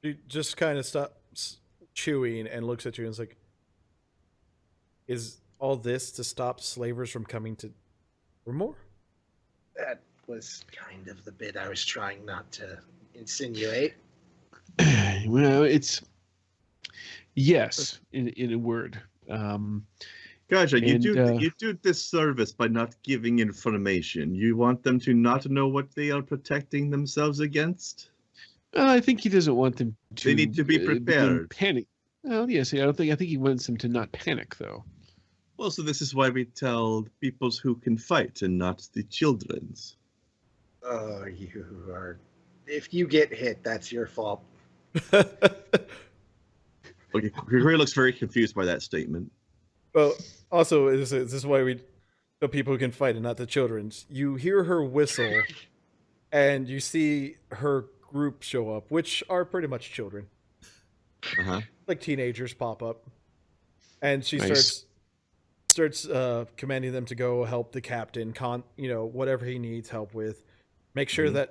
She just kind of stops chewing and looks at you and is like, "Is all this to stop slavers from coming to Rumor?" That was kind of the bit I was trying not to insinuate. Well, it's yes in a word. Kaja, And you do disservice by not giving information. You want them to not know what they are protecting themselves against? I think he doesn't want them to. They need to be begin prepared. panic. Well, yes, I think he wants them to not panic, though. Well, so this is why we tell peoples who can fight and not the children's. Oh, you are. If you get hit, that's your fault. Okay, Gregory looks very confused by that statement. Well, also, is this why we the people who can fight and not the children's? You hear her whistle, and you see her group show up, which are pretty much children, Uh-huh. like teenagers pop up, and she Nice. starts commanding them to go help the captain, whatever he needs help with, make sure Mhm.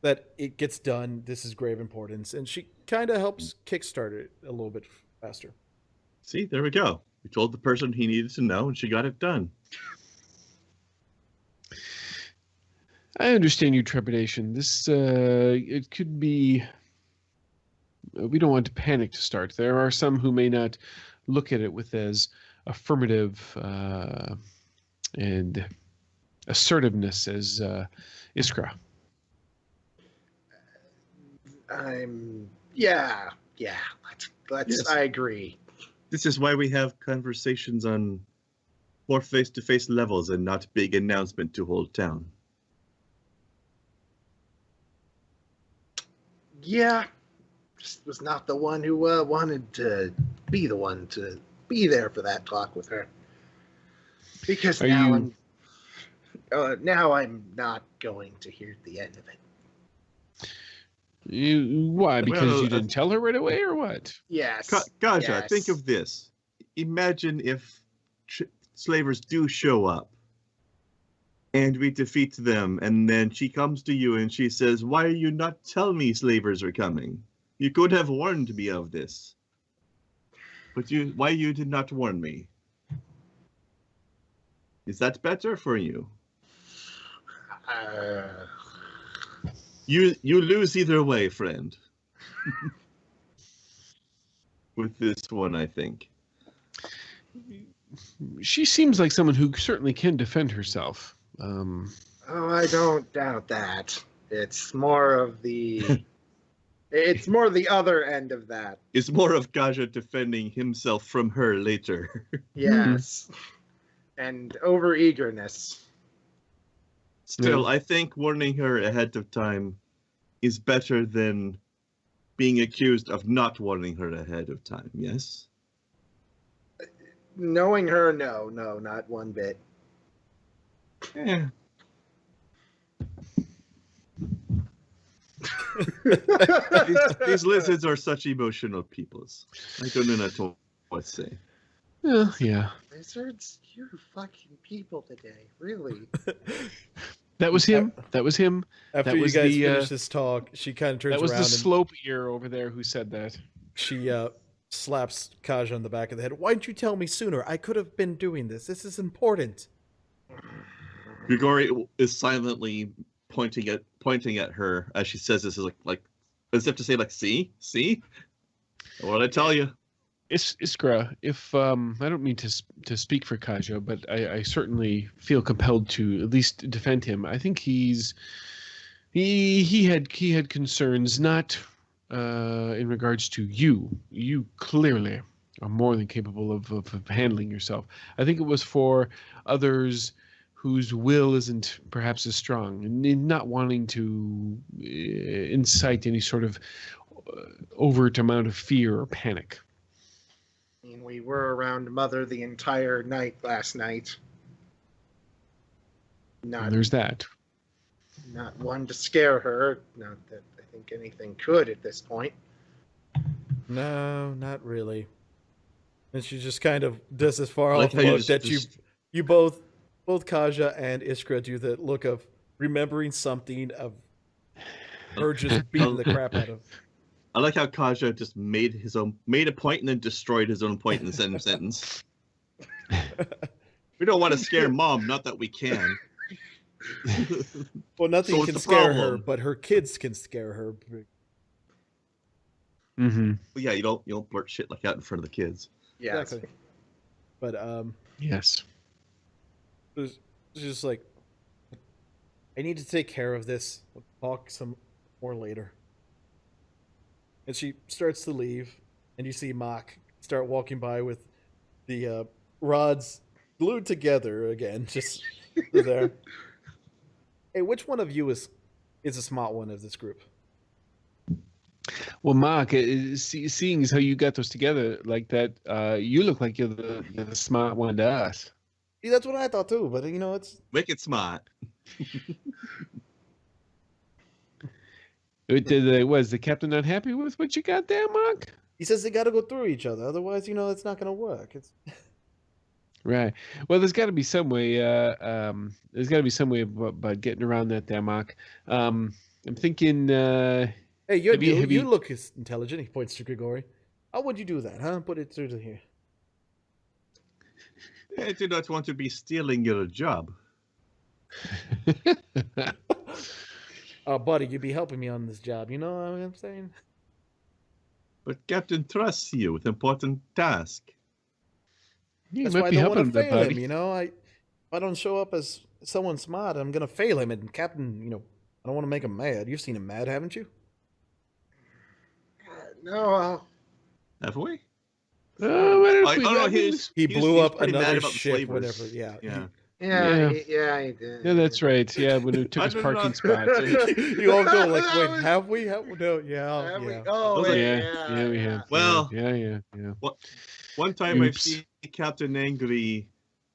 that it gets done. This is grave importance, and she kind of helps kickstart it a little bit faster. See, there we go. We told the person he needed to know, and she got it done. I understand your trepidation. This it could be. We don't want to panic to start. There are some who may not look at it with as affirmative and assertiveness as Iskra. Yeah. Let's. Yes. I agree. This is why we have conversations on more face-to-face levels and not big announcement to whole town. Yeah, just was not the one who wanted to be the one to be there for that talk with her. Because Are now you- now I'm not going to hear the end of it. Why? Because Well, you didn't tell her right away, or what? Yes. Gaja, yes. think of this. Imagine if slavers do show up and we defeat them, and then she comes to you and she says, "Why are you not telling me slavers are coming? You could have warned me of this. But why you did not warn me? Is that better for you? You lose either way, friend." With this one, I think. She seems like someone who certainly can defend herself. Oh, I don't doubt that. It's more of the. It's more the other end of that. It's more of Gaja defending himself from her later. Yes. And over eagerness. Still, I think warning her ahead of time is better than being accused of not warning her ahead of time, yes? Knowing her, no, not one bit. Yeah. These lizards are such emotional peoples. I don't know what to say. Yeah. Lizards, you fucking people today, really. That was him. That was him. After That you was guys the, finish this talk, she kind of turns That was around the and slope ear over there who said that. she slaps Kaja on the back of the head. "Why didn't you tell me sooner? I could have been doing this. This is important." Grigori is silently pointing at her as she says this, is like as if to say, like, see? What did I tell you? Iskra, if I don't mean to speak for Kaja, but I certainly feel compelled to at least defend him. I think he had concerns not in regards to you. You clearly are more than capable of handling yourself. I think it was for others whose will isn't perhaps as strong, and in not wanting to incite any sort of overt amount of fear or panic. I mean, we were around Mother the entire night last night. Not, There's that. not one to scare her. Not that I think anything could at this point. No, not really. And she just kind of does this far Like off how you look that just- you both Kaja and Iskra do the look of remembering something of her just beating the crap out of. I like how Kaja just made a point and then destroyed his own point in the same sentence. We don't want to scare Mom, not that we can. Well, nothing So what's can the scare her, problem? but her kids can scare her. Mm-hmm. Well, yeah, you don't blurt shit like that in front of the kids. Yeah. Exactly. But Yes. it's just like, I need to take care of this. We'll talk some more later. And she starts to leave, and you see Mock start walking by with the rods glued together again, just there. Hey, which one of you is a smart one of this group? Well, Mark, seeing as how you got those together like that, you look like you're the smart one to us. See, that's what I thought too, but it's Make it smart. Was the captain not happy with what you got there, Mark? he says they got to go through each other, otherwise, it's not going to work. It's Right. Well, there's got to be some way. There's got to be some way about getting around that there, Mark. I'm thinking. hey, Have you- you look intelligent. He points to Grigori. How would you do that, huh? Put it through to here. I do not want to be stealing your job. Buddy, you'd be helping me on this job. You know what I'm saying? But Captain trusts you with important task. You That's might why I be don't want helping to him, fail buddy. him. If I don't show up as someone smart, I'm gonna fail him. And Captain, I don't want to make him mad. You've seen him mad, haven't you? No, Have we? What if I we- don't know. I mean, He blew up pretty mad another about the ship, slavers. whatever. Yeah. Yeah. yeah, Yeah. he did. Yeah, that's right. Yeah, when we took I his don't parking know. spot. You all go like, That wait, was- have we? No, yeah, Have we? yeah. Oh, Those wait, Yeah, we have. Well- yeah. One time I've Oops. seen Captain angry.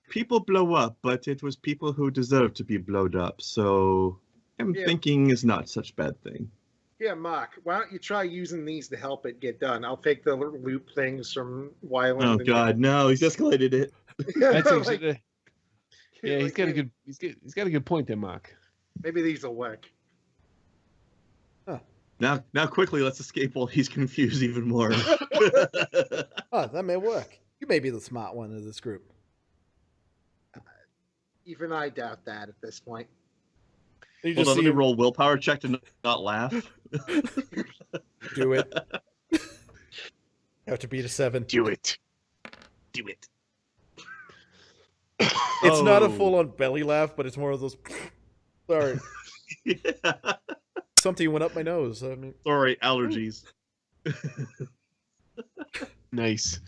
People blow up, but it was people who deserve to be blowed up. So I'm Yeah. thinking is not such a bad thing. Yeah, Mark, why don't you try using these to help it get done? I'll take the loop things from Wyland. Oh God, no! He's escalated it. That's Like, actually, yeah, he's got a maybe, good he's got a good point there, Mark. maybe these will work. Now, quickly, let's escape while he's confused even more. Oh, that may work. You may be the smart one of this group. Even I doubt that at this point. You Hold just on, let see me him roll willpower check to not laugh. do it. Have to beat a 7. Do it. Do it. It's not a Oh. full-on belly laugh, but it's more of those. Sorry, Yeah. something went up my nose. I mean, Sorry, allergies. Nice.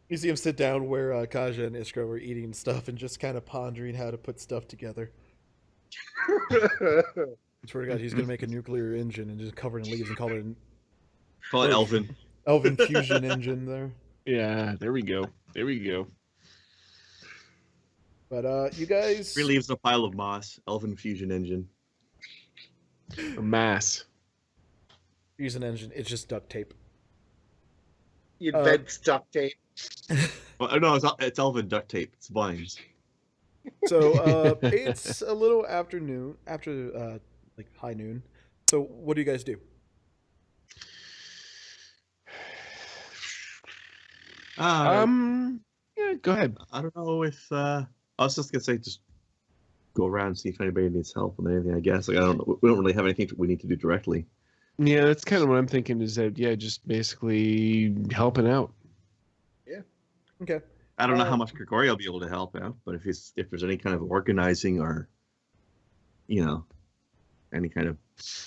you see him sit down where Kaja and Iskra were eating stuff and just kind of pondering how to put stuff together. I swear to God, he's gonna make a nuclear engine and just cover it in leaves and call it an Call it Elvin. Elven fusion engine there. Yeah, there we go. There we go. But you guys, Three leaves in a pile of moss. Elvin fusion engine. A mass. fusion engine. It's just duct tape. You bed duct tape. Well, no, it's Elvin duct tape. It's vines. So it's a little after like high noon. So what do you guys do? Yeah, go ahead. I don't know if I was just gonna say just go around and see if anybody needs help with anything. I guess like I don't know. We don't really have anything we need to do directly. Yeah, that's kind of what I'm thinking. Is that just basically helping out. Okay. I don't know how much Grigori will be able to help out, but if there's any kind of organizing or any kind of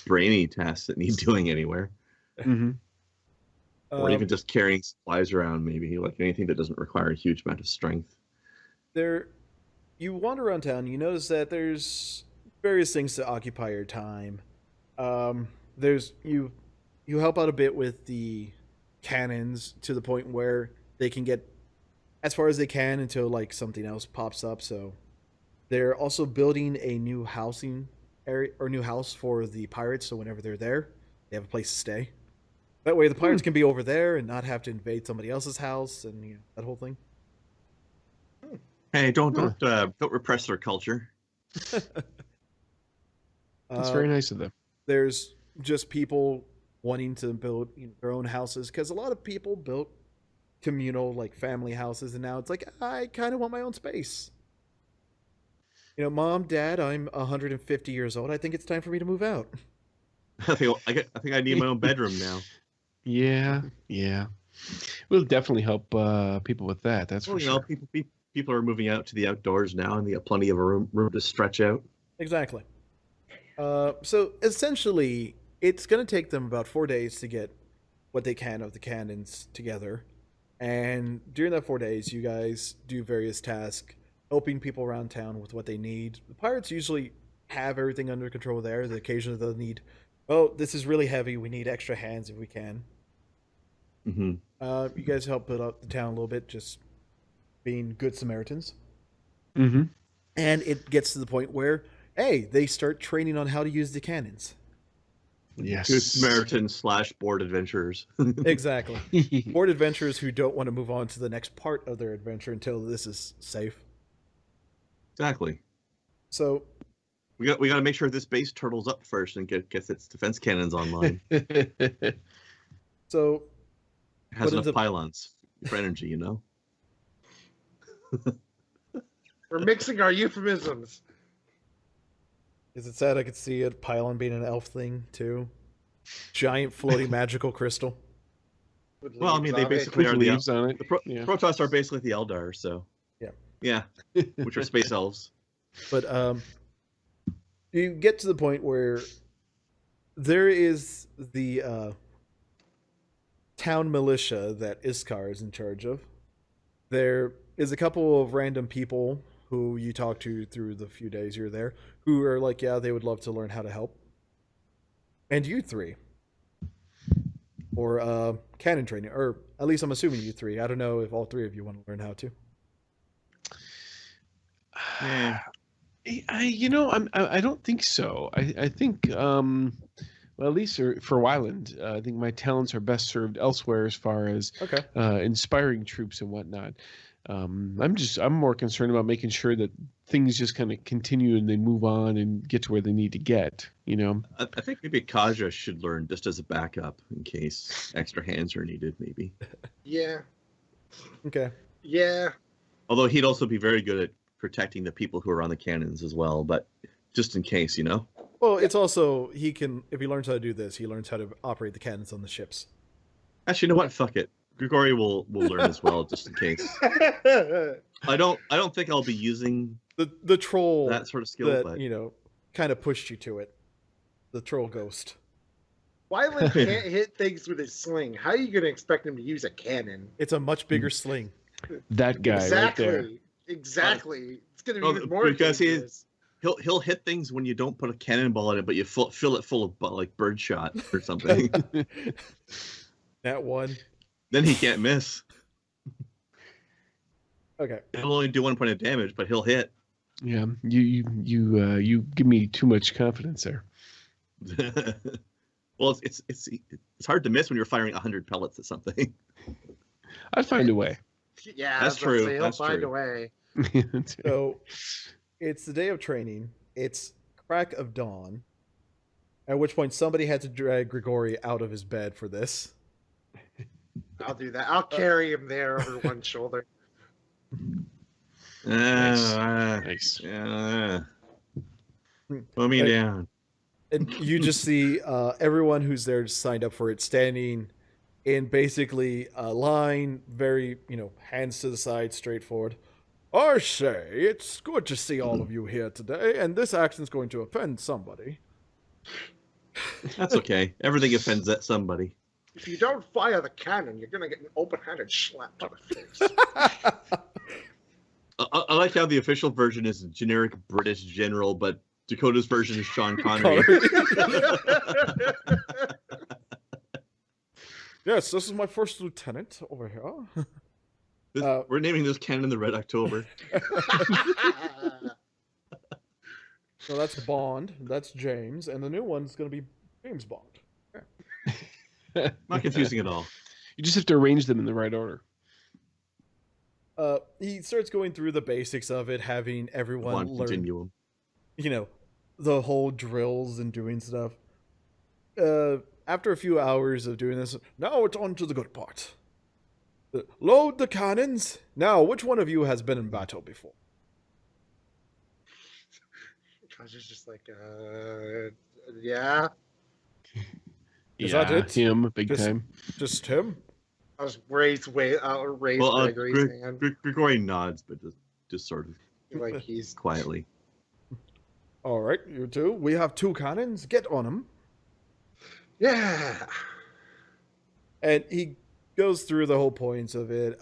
brainy tasks that need doing anywhere, Mm-hmm. or even just carrying supplies around, maybe like anything that doesn't require a huge amount of strength. You wander around town. You notice that there's various things to occupy your time. There's you help out a bit with the cannons to the point where they can get as far as they can until like something else pops up. So they're also building a new housing area or new house for the pirates. So whenever they're there, they have a place to stay. That way, the pirates can be over there and not have to invade somebody else's house and that whole thing. Hey, don't repress their culture. That's very nice of them. There's just people wanting to build their own houses, because a lot of people built communal like family houses, and now it's like I kind of want my own space. Mom, Dad, I'm 150 years old. I think it's time for me to move out. I think I need my own bedroom now. Yeah, yeah. We'll definitely help people with that. That's for sure. People are moving out to the outdoors now, and they got plenty of room to stretch out. Exactly. So essentially, it's going to take them about 4 days to get what they can of the cannons together. And during that 4 days, you guys do various tasks, helping people around town with what they need. The pirates usually have everything under control there. The occasionally they'll need, oh, this is really heavy. We need extra hands if we can. Mm-hmm. You guys help build up the town a little bit, just being good Samaritans. Mm-hmm. And it gets to the point where, hey, they start training on how to use the cannons. Yes. Good Samaritans / board adventurers. Exactly. Board adventurers who don't want to move on to the next part of their adventure until this is safe. Exactly. So we got to make sure this base turtles up first and gets its defense cannons online. So it has enough pylons for energy, We're mixing our euphemisms. Is it sad I could see a pylon being an elf thing too? Giant floating magical crystal. Well, I mean, they basically are leaves on it. The Protoss are basically the Eldar, so yeah, which are space elves. But you get to the point where there is the town militia that Iskar is in charge of. There is a couple of random people who you talk to through the few days you're there, who are like, yeah, they would love to learn how to help. And you three. Or cannon training, or at least I'm assuming you three. I don't know if all three of you want to learn how to. I don't think so. I think, well, at least for Wyland, I think my talents are best served elsewhere as far as inspiring troops and whatnot. I'm more concerned about making sure that things just kind of continue and they move on and get to where they need to get. I think maybe Kaja should learn just as a backup in case extra hands are needed. Maybe. Yeah. Okay. Yeah. Although he'd also be very good at protecting the people who are on the cannons as well, but just in case, Well, it's also if he learns how to do this, he learns how to operate the cannons on the ships. Actually, you know what? Fuck it. Grigori will learn as well, just in case. I don't think I'll be using the troll that sort of skill, that, but kind of pushed you to it. The troll ghost. Wyland can't hit things with his sling. How are you going to expect him to use a cannon? It's a much bigger sling. That guy Exactly. right there. Exactly. It's going to be even more because dangerous. he'll hit things when you don't put a cannonball in it, but you fill it full of like birdshot or something. That one. Then he can't miss. Okay. He'll only do 1 point of damage, but he'll hit. Yeah, you give me too much confidence there. Well, it's hard to miss when you're firing 100 pellets at something. I'd find a way. Yeah, that's true. He'll find a way. So it's the day of training. It's crack of dawn. At which point somebody had to drag Grigori out of his bed for this. I'll do that. I'll carry him there over one shoulder. Nice. Put me down. And you just see everyone who's there signed up for it standing in basically a line, very, hands to the side, straightforward. I say, it's good to see all of you here today, and this action's going to offend somebody. That's okay. Everything offends that somebody. If you don't fire the cannon, you're going to get an open-handed slap to the face. I like how the official version is a generic British general, but Dakota's version is Sean Connery. Yes, this is my first lieutenant over here. We're naming this cannon the Red October. So that's Bond, that's James, and the new one's going to be James Bond. Yeah. Not confusing at all. You just have to arrange them in the right order. He starts going through the basics of it, having everyone learn, continuum. the whole drills and doing stuff. after a few hours of doing this, now it's on to the good part. Load the cannons. Now, which one of you has been in battle before? Kaja's just like, yeah. Is that it? Him, big Just- time. Just him? I'll raise Well, Gregory's hand. Gregorian nods, but just sort of Like he's quietly. All right, you two. We have 2 cannons. Get on them. yeah. And he goes through the whole points of it.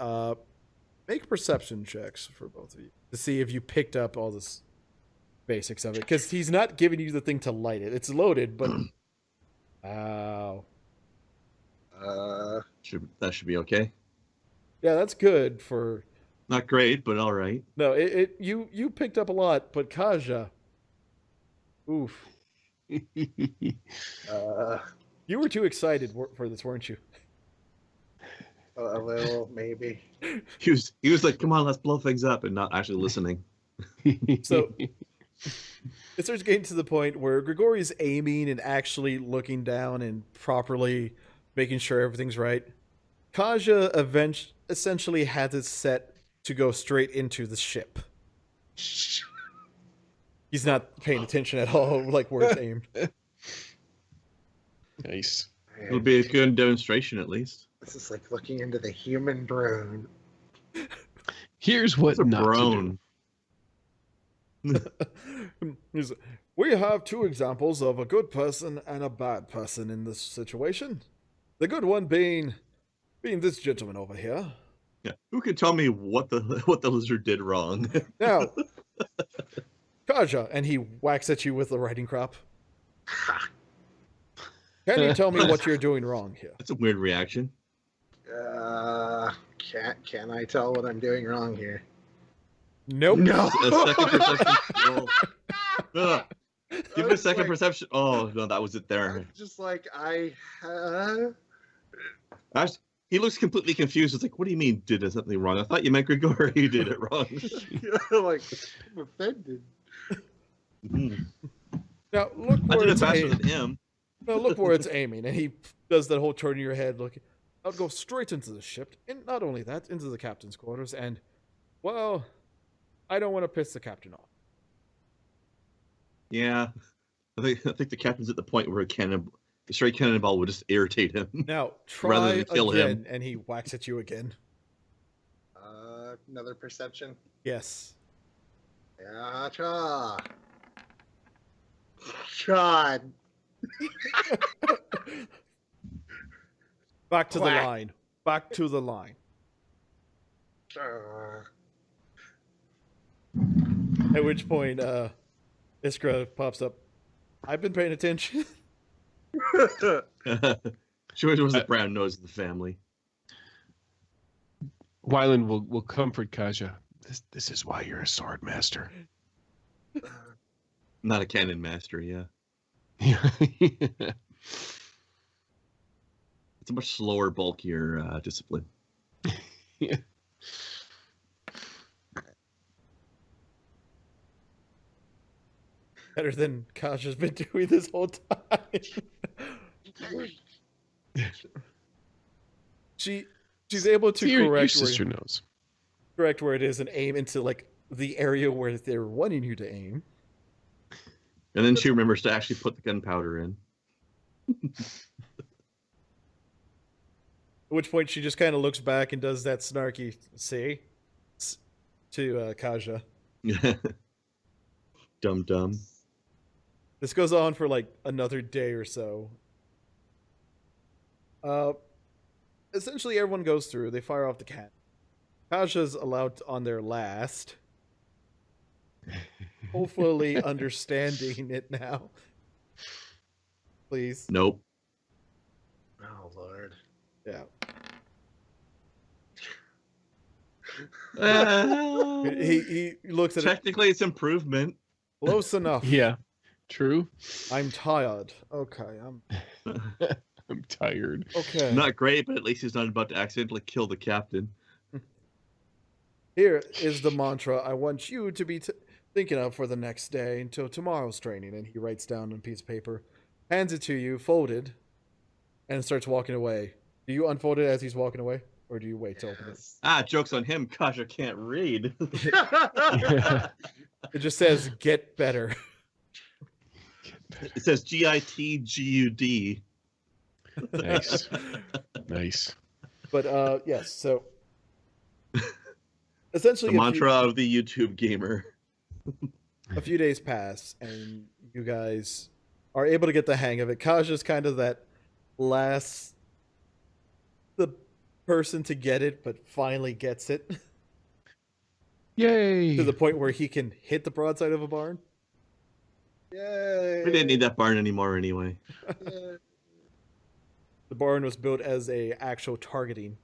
Make perception checks for both of you to see if you picked up all this basics of it. Because he's not giving you the thing to light it. It's loaded, but... Ow. That should be okay. Yeah, that's good for... Not great, but all right. No, you picked up a lot, but Kaja... Oof. You were too excited for this, weren't you? A little, maybe. He was like, "Come on, let's blow things up," and not actually listening. So it starts getting to the point where Grigori's aiming and actually looking down and properly making sure everything's right. Kaja essentially has it set to go straight into the ship. He's not paying attention at all, like where it's aimed. Nice. It'll be a good demonstration, at least. This is like looking into the human brain. Here's what It's a not brown. We have 2 examples of a good person and a bad person in this situation. The good one being this gentleman over here. Yeah. Who can tell me what the lizard did wrong? Now, Kaja, and he whacks at you with the writing crop. Can you tell me what you're doing wrong here? That's a weird reaction. Can I tell what I'm doing wrong here? Nope. No. A second perception roll. Ugh. Give it a second Like- perception. Oh no, that was it there. Just like Actually, he looks completely confused. It's like, what do you mean did something wrong? I thought you meant Grigori did it wrong. like I'm offended. Mhm. Now look I where did it it's faster aiming. than him. Now look where it's aiming, and he does that whole turn in your head. Look, I'll go straight into the ship, and not only that, into the captain's quarters. And well, I don't want to piss the captain off. Yeah, I think the captain's at the point where a straight cannonball would just irritate him. Now Rather try than kill again, him. and he whacks at you again. Another perception. Yes. Yeah, Chad. Back to the Quack. line. Back to the line. At which point, Iskra pops up. I've been paying attention. She was the brown nose of the family. Wyland will comfort Kaja. This is why you're a sword master. Not a cannon master, yeah. Yeah. It's a much slower, bulkier discipline. Yeah. Better than Kaja's been doing this whole time. She's able to Your correct sister knows. where it is and aim into like the area where they're wanting you to aim. And then she remembers to actually put the gunpowder in. At which point she just kind of looks back and does that snarky "see" to Kaja. Dumb. This goes on for like another day or so. Essentially, everyone goes through. They fire off the cannon. Kaja's allowed on their last. Hopefully, understanding it now. Please. Nope. Oh Lord. Yeah. He looks at it. Technically, it's improvement. Close enough. Yeah, true. I'm tired. Okay. I'm tired. Okay. Not great, but at least he's not about to accidentally kill the captain. Here is the mantra I want you to be thinking of for the next day until tomorrow's training. And he writes down on a piece of paper, hands it to you, folded. and starts walking away. Do you unfold it as he's walking away, or do you wait to open it? Yes. Joke's on him. Kasha can't read. It just says "Get better." It says GITGUD. Nice. Nice. But yes, so essentially The mantra of the YouTube gamer. a few days pass, and you guys are able to get the hang of it. Kaja's kind of that the person to get it, but finally gets it Yay. to the point where he can hit the broadside of a barn. Yay. We didn't need that barn anymore anyway. Yay. The barn was built as a actual targeting.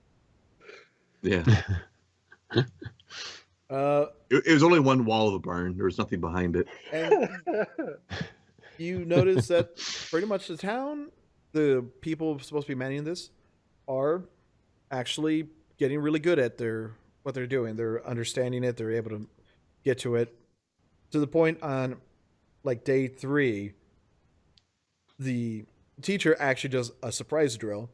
Yeah. Uh, It was only one wall of the barn. There was nothing behind it. and you notice that pretty much the town, the people supposed to be manning this, are actually getting really good at what they're doing. They're understanding it. They're able to get to it to the point on like day 3. The teacher actually does a surprise drill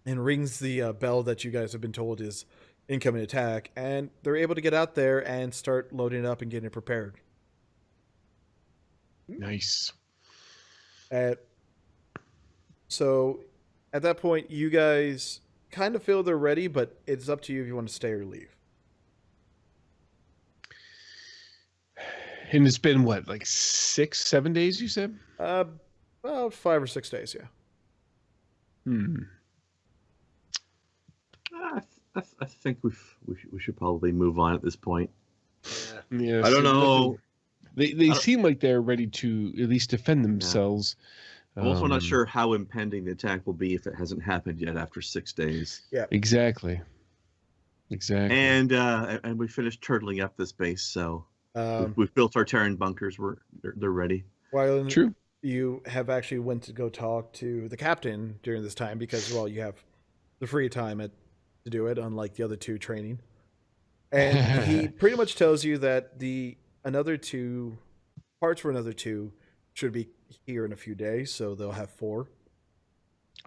and rings the bell that you guys have been told is incoming attack, and they're able to get out there and start loading it up and getting it prepared. Nice. So at that point, you guys kind of feel they're ready, but it's up to you if you want to stay or leave. And it's been what, like 6-7 days, you said? About 5 or 6 days, yeah. I think we should probably move on at this point. Yeah. Yeah, I don't know. They seem like they're ready to at least defend themselves. I'm also not sure how impending the attack will be if it hasn't happened yet after 6 days. Yeah. Exactly. And we finished turtling up this base, so Um, we've built our Terran bunkers. They're ready. while True. you have actually went to go talk to the captain during this time because, well, you have the free time to do it, unlike the other 2 training. And he pretty much tells you that another 2 parts for another 2 should be here in a few days, so they'll have 4.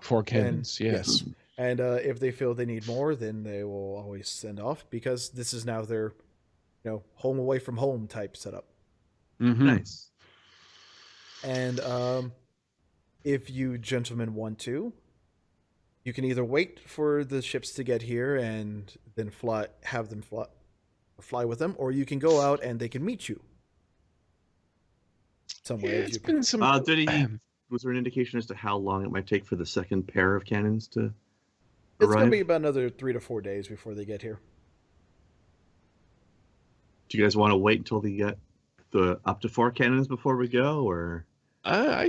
4 cannons, yes. And if they feel they need more, then they will always send off because this is now their, home away from home type setup. Mhm. Nice. And if you gentlemen want to, you can either wait for the ships to get here and then have them fly with them, or you can go out and they can meet you somewhere. Yeah, if it's you been some. Was there an indication as to how long it might take for the second pair of cannons to It's going to arrive? be about another 3 to 4 days before they get here. Do you guys want to wait until they get the up to 4 cannons before we go, or? I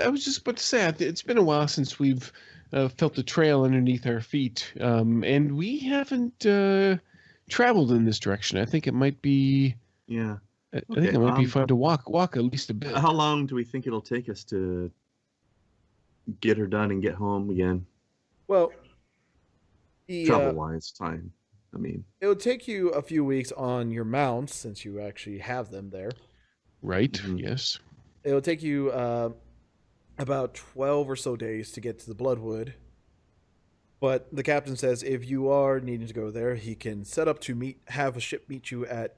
was just about to say it's been a while since we've felt the trail underneath our feet, and we haven't traveled in this direction. I think it might be. Yeah. I think it might be Okay, fun to walk at least a bit. How long do we think it'll take us to get her done and get home again? Well, Travel-wise, time. I mean, it would take you a few weeks on your mounts since you actually have them there. Right? Mhm. Yes. It'll take you about 12 or so days to get to the Bloodwood. But the captain says if you are needing to go there, he can set up to have a ship meet you at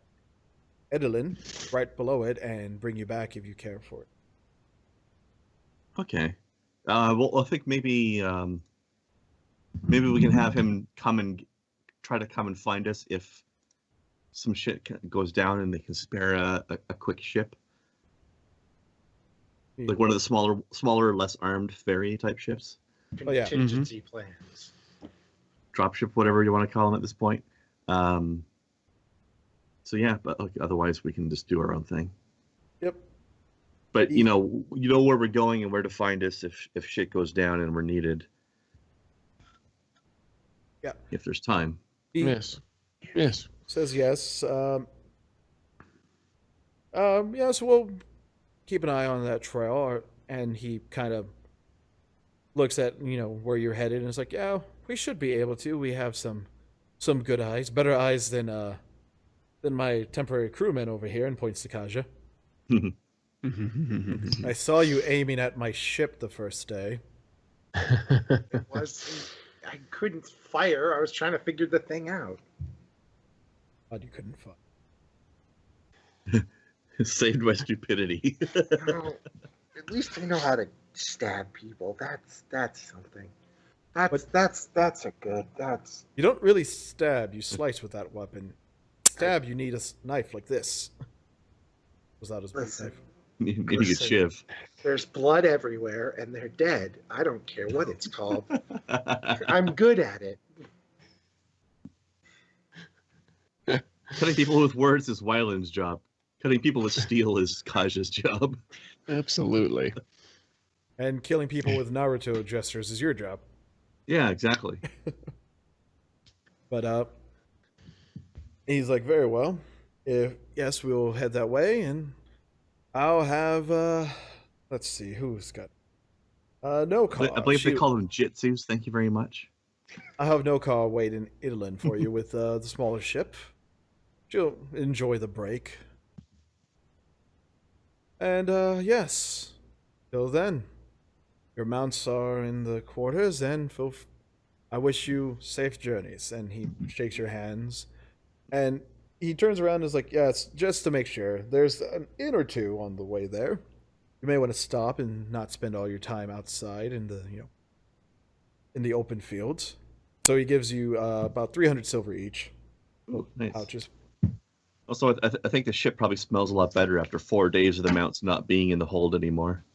Edelin, right below it, and bring you back if you care for it. okay. Well, I think maybe we can have him try to come and find us if some shit goes down and they can spare a quick ship, like one of the smaller, less armed ferry type ships, Oh, yeah. Contingency plans. dropship, whatever you want to call them at this point. So yeah, but otherwise we can just do our own thing. Yep. But you know where we're going and where to find us if shit goes down and we're needed. Yeah. If there's time. He Yes. says yes. So we'll keep an eye on that trail. And he kind of looks at, where you're headed and is like, yeah, we should be able to. We have some good eyes, better eyes than my temporary crewman over here, and points to Kaja. I saw you aiming at my ship the first day. It was. I couldn't fire. I was trying to figure the thing out. God, you couldn't fight. Saved by stupidity. Well, at least I know how to stab people. That's something. That's a good. That's You don't really stab, you slice with that weapon. Stab, you need a knife like this. Was that his big Listen. knife? Maybe a good shiv. there's blood everywhere and they're dead. I don't care what it's called. I'm good at it. Cutting people with words is Wyland's job. Cutting people with steel is Kaja's job. Absolutely. And killing people with Naruto gestures is your job. Yeah, exactly. But he's like, very well. Yes, we'll head that way, and I'll have let's see, who's got no call. I believe they call them jitsus. Thank you very much. I have no call waiting in Idlin for you with the smaller ship. She'll enjoy the break. And yes. Till then. Your mounts are in the quarters, and I wish you safe journeys. And he shakes your hands. And he turns around and is like, yes, just to make sure, there's an inn or two on the way there. You may want to stop and not spend all your time outside in the, in the open fields. So he gives you about 300 silver each. Oh, nice. Pouches. Also, I think the ship probably smells a lot better after 4 days of the mounts not being in the hold anymore.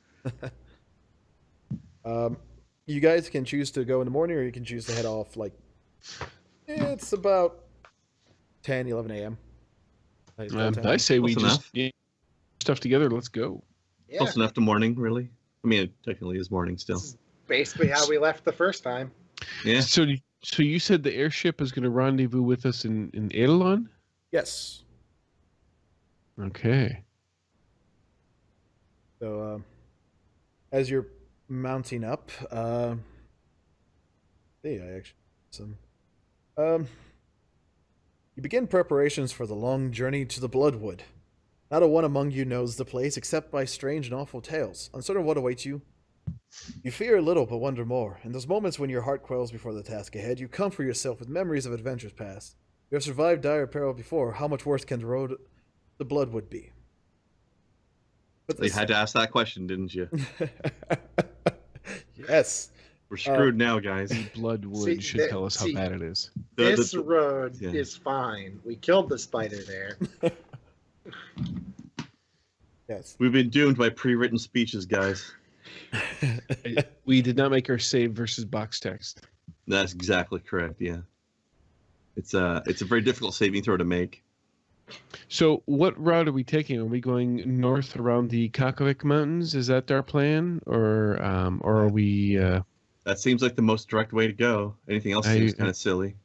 You guys can choose to go in the morning, or you can choose to head off, it's about 10, 11 a.m. I say we Close just get stuff together. Let's go. Yeah, Close enough to morning, really. I mean, it technically is morning still. this is basically how we left the first time. Yeah. So you said the airship is going to rendezvous with us in Eidolon? Yes. Okay. So, as you're mounting up, I actually you begin preparations for the long journey to the Bloodwood. Not a one among you knows the place except by strange and awful tales. Uncertain of what awaits you, you fear a little but wonder more. In those moments when your heart quells before the task ahead, you comfort yourself with memories of adventures past. You have survived dire peril before. How much worse can the road to Bloodwood be? But You had to ask that question, didn't you? Yes. We're screwed now, guys. Bloodwood should tell us how bad it is. This road yeah. is fine. We killed the spider there. Yes. We've been doomed by pre-written speeches, guys. We did not make our save versus box text. That's exactly correct. Yeah. It's a very difficult saving throw to make. So what route are we taking? Are we going north around the Kakavik Mountains? Is that our plan? Or are we... That seems like the most direct way to go. Anything else seems kind of silly.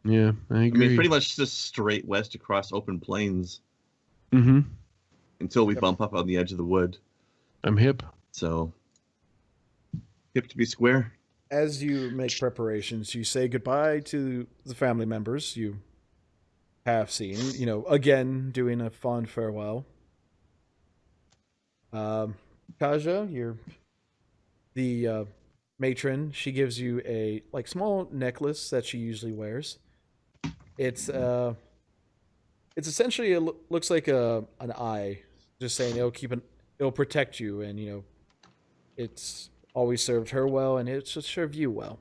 Yeah, I agree. I mean, pretty much just straight west across open plains Mm-hmm. until we bump up on the edge of the wood. I'm hip. So, hip to be square. As you make preparations, you say goodbye to the family members you have seen, again, doing a fond farewell. Kaja, the matron, she gives you a small necklace that she usually wears. It's essentially looks like an eye, just saying it'll protect you, and it's always served her well, and it should serve you well.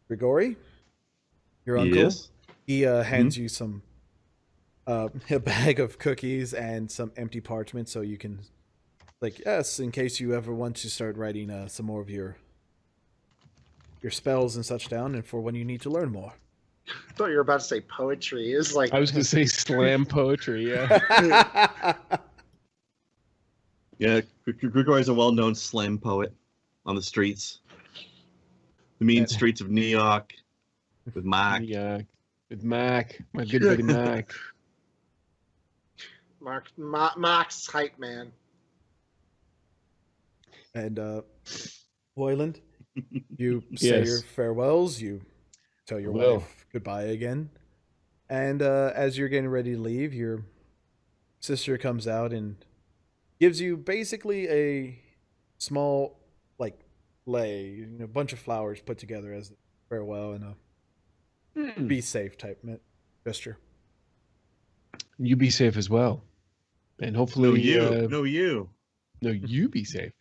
Grigori, your uncle, Yes. he hands you a bag of cookies and some empty parchment, so you can, yes, in case you ever want to start writing some more of your spells and such down, and for when you need to learn more. I thought you were about to say poetry. It was like I was going to say slam poetry, yeah. Yeah, Grigori's a well-known slam poet on the streets. The mean streets of New York with Mac. Yeah, with Mac, my good buddy Mac. Mark's hype man. And Hoyland, you say Yes. your farewells, you tell your Will. wife goodbye again. And as you're getting ready to leave, your sister comes out and gives you basically a small lei, a bunch of flowers put together as farewell and a be safe type gesture. You be safe as well, and hopefully, No, you. No, you. no, you be safe.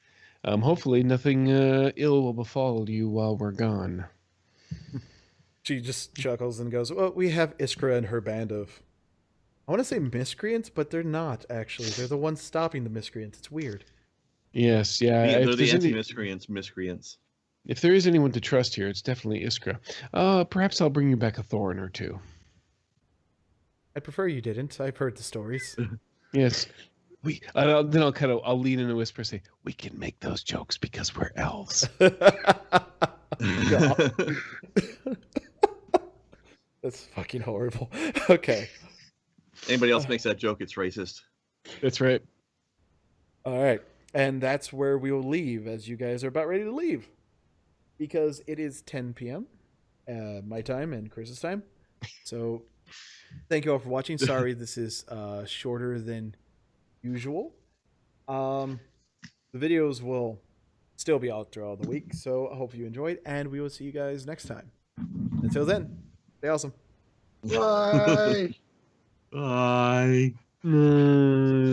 Hopefully, nothing ill will befall you while we're gone. She just chuckles and goes, "Well, we have Iskra and her band of, I want to say miscreants, but they're not actually. They're the ones stopping the miscreants. It's weird." Yes, yeah. They're If the there's any- anti-miscreants, miscreants. if there is anyone to trust here, it's definitely Iskra. Perhaps I'll bring you back a thorn or two. I'd prefer you didn't. I've heard the stories. Yes. I'll lean in a whisper and say, we can make those jokes because we're elves. That's fucking horrible. Okay. Anybody else makes that joke, it's racist. That's right. All right. And that's where we will leave as you guys are about ready to leave. Because it is 10 p.m. My time and Chris's time. So thank you all for watching. Sorry this is shorter than usual. The videos will still be out throughout the week. So I hope you enjoyed. And we will see you guys next time. Until then, stay awesome. Bye. Bye. Mm.